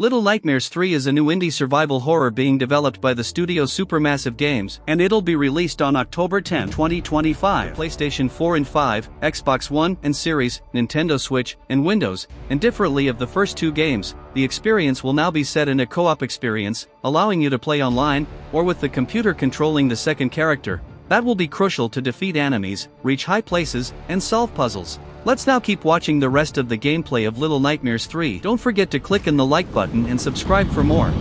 Little Nightmares 3 is a new indie survival horror being developed by the studio Supermassive Games, and it'll be released on October 10, 2025. PlayStation 4 and 5, Xbox One and Series, Nintendo Switch, and Windows, and differently of the first two games, the experience will now be set in a co-op experience, allowing you to play online, or with the computer controlling the second character. That will be crucial to defeat enemies, reach high places, and solve puzzles. Let's now keep watching the rest of the gameplay of Little Nightmares 3. Don't forget to click on the like button and subscribe for more.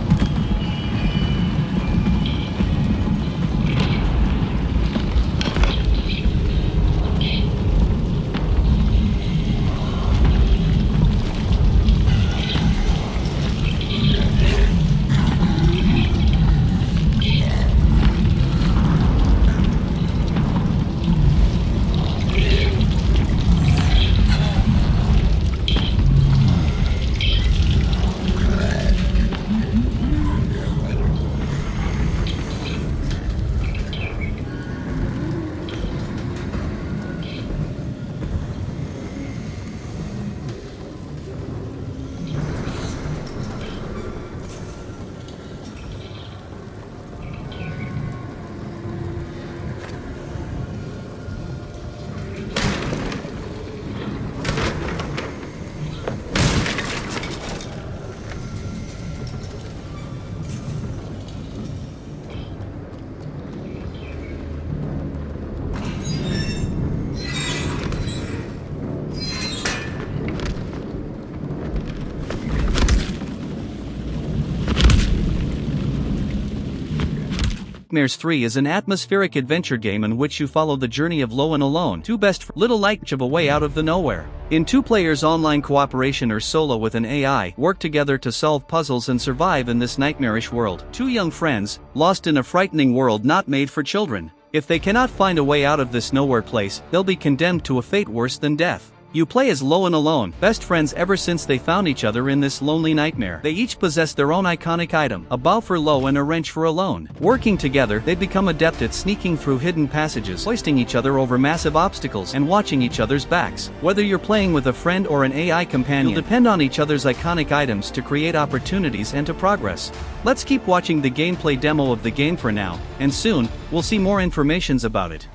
Nightmares 3 is an atmospheric adventure game in which you follow the journey of Lo and Alone, two best friends, Little Light of a way out of the nowhere. In two players online cooperation or solo with an AI, work together to solve puzzles and survive in this nightmarish world. Two young friends, lost in a frightening world not made for children. If they cannot find a way out of this nowhere place, they'll be condemned to a fate worse than death. You play as Lo and Alone, best friends ever since they found each other in this lonely nightmare. They each possess their own iconic item, a bow for Lo and a wrench for Alone. Working together, they become adept at sneaking through hidden passages, hoisting each other over massive obstacles, and watching each other's backs. Whether you're playing with a friend or an AI companion, you'll depend on each other's iconic items to create opportunities and to progress. Let's keep watching the gameplay demo of the game for now, and soon, we'll see more information about it.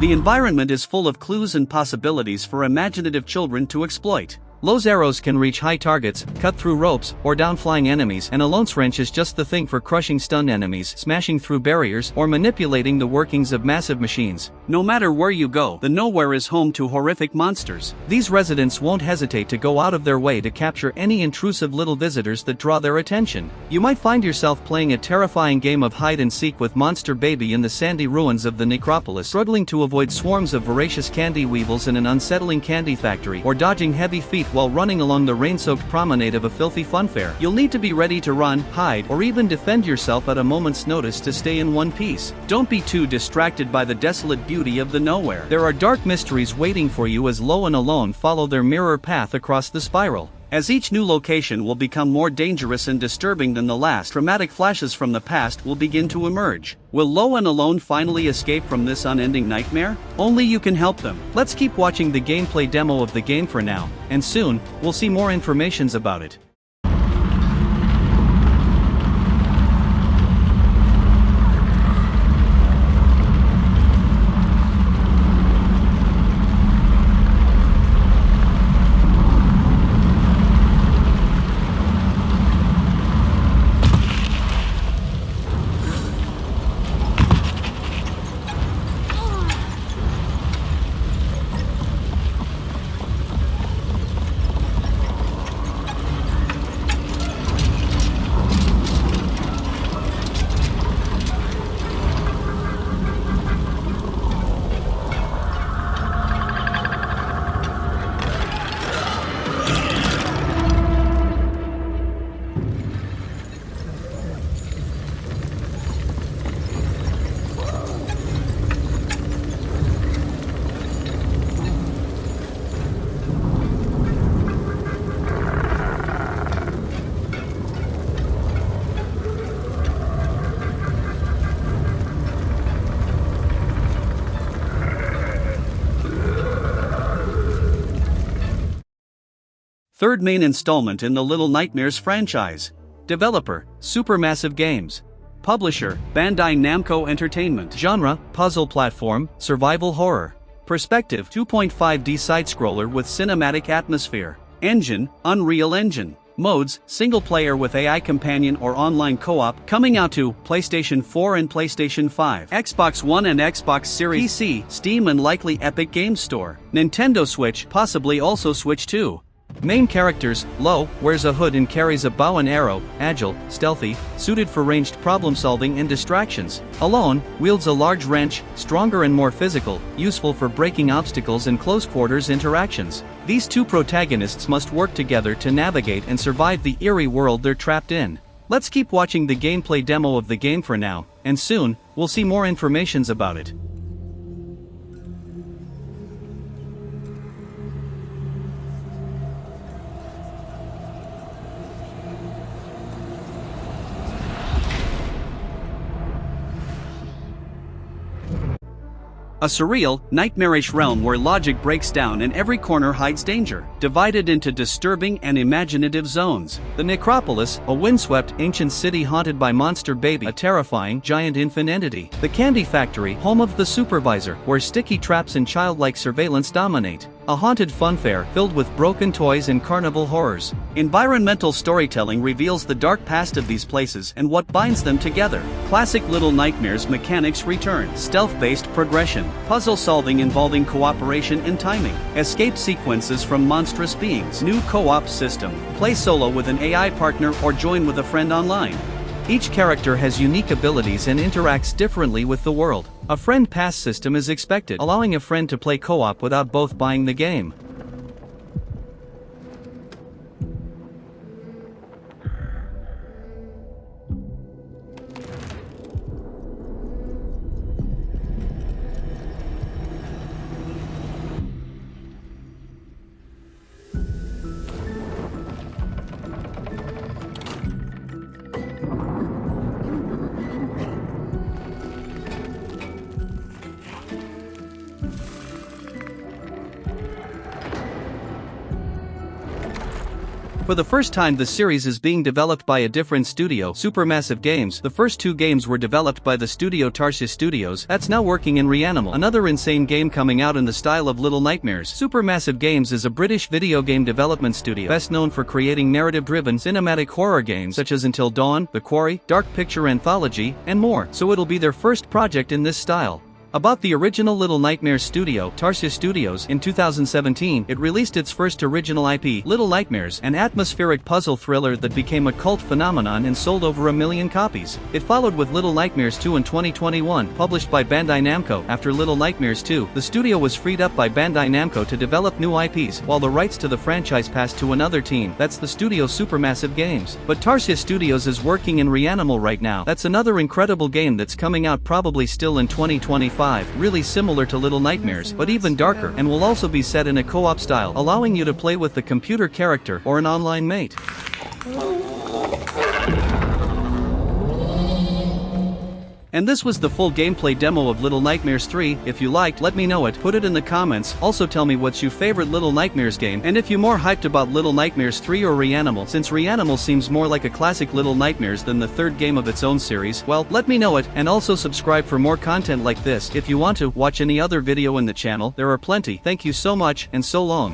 The environment is full of clues and possibilities for imaginative children to exploit. Low's arrows can reach high targets, cut through ropes, or down flying enemies, and Alone's wrench is just the thing for crushing stunned enemies, smashing through barriers, or manipulating the workings of massive machines. No matter where you go, the Nowhere is home to horrific monsters. These residents won't hesitate to go out of their way to capture any intrusive little visitors that draw their attention. You might find yourself playing a terrifying game of hide and seek with Monster Baby in the sandy ruins of the necropolis, struggling to avoid swarms of voracious candy weevils in an unsettling candy factory, or dodging heavy feet while running along the rain-soaked promenade of a filthy funfair. You'll need to be ready to run, hide, or even defend yourself at a moment's notice to stay in one piece. Don't be too distracted by the desolate beauty of the Nowhere. There are dark mysteries waiting for you as Low and Alone follow their mirror path across the spiral. As each new location will become more dangerous and disturbing than the last, dramatic flashes from the past will begin to emerge. Will Low and Alone finally escape from this unending nightmare? Only you can help them. Let's keep watching the gameplay demo of the game for now, and soon, we'll see more informations about it. Third main installment in the Little Nightmares franchise. Developer, Supermassive Games. Publisher, Bandai Namco Entertainment. Genre, puzzle platform, survival horror. Perspective, 2.5D side-scroller with cinematic atmosphere. Engine, Unreal Engine. Modes, single player with AI companion or online co-op, coming out to PlayStation 4 and PlayStation 5, Xbox One and Xbox Series PC, Steam and likely Epic Games Store, Nintendo Switch, possibly also Switch 2. Main characters: Low wears a hood and carries a bow and arrow, agile, stealthy, suited for ranged problem-solving and distractions. Alone wields a large wrench, stronger and more physical, useful for breaking obstacles and close-quarters interactions. These two protagonists must work together to navigate and survive the eerie world they're trapped in. Let's keep watching the gameplay demo of the game for now, and soon, we'll see more informations about it. A surreal, nightmarish realm where logic breaks down and every corner hides danger, divided into disturbing and imaginative zones. The Necropolis, a windswept, ancient city haunted by Monster Baby, a terrifying, giant infant entity. The Candy Factory, home of the Supervisor, where sticky traps and childlike surveillance dominate. A haunted funfair filled with broken toys and carnival horrors. Environmental storytelling reveals the dark past of these places and what binds them together. Classic Little Nightmares mechanics return. Stealth-based progression. Puzzle solving involving cooperation and timing. Escape sequences from monstrous beings. New co-op system. Play solo with an AI partner or join with a friend online. Each character has unique abilities and interacts differently with the world. A friend pass system is expected, allowing a friend to play co-op without both buying the game. For the first time, the series is being developed by a different studio, Supermassive Games. The first 2 games were developed by the studio Tarsius Studios, that's now working in Reanimal, another insane game coming out in the style of Little Nightmares. Supermassive Games is a British video game development studio, best known for creating narrative-driven cinematic horror games such as Until Dawn, The Quarry, Dark Picture Anthology, and more, so it'll be their first project in this style. About the original Little Nightmares studio, Tarsius Studios, in 2017, it released its first original IP, Little Nightmares, an atmospheric puzzle thriller that became a cult phenomenon and sold over 1 million copies. It followed with Little Nightmares 2 in 2021, published by Bandai Namco. After Little Nightmares 2, the studio was freed up by Bandai Namco to develop new IPs, while the rights to the franchise passed to another team, that's the studio Supermassive Games. But Tarsius Studios is working in Reanimal right now. That's another incredible game that's coming out probably still in 2025. Really similar to Little Nightmares, but even darker, and will also be set in a co-op style, allowing you to play with the computer character or an online mate. And this was the full gameplay demo of Little Nightmares 3. If you liked, let me know it, put it in the comments. Also tell me what's your favorite Little Nightmares game, and if you're more hyped about Little Nightmares 3 or Reanimal, since Reanimal seems more like a classic Little Nightmares than the 3rd game of its own series. Well, let me know it, and also subscribe for more content like this. If you want to watch any other video in the channel, there are plenty. Thank you so much, and so long.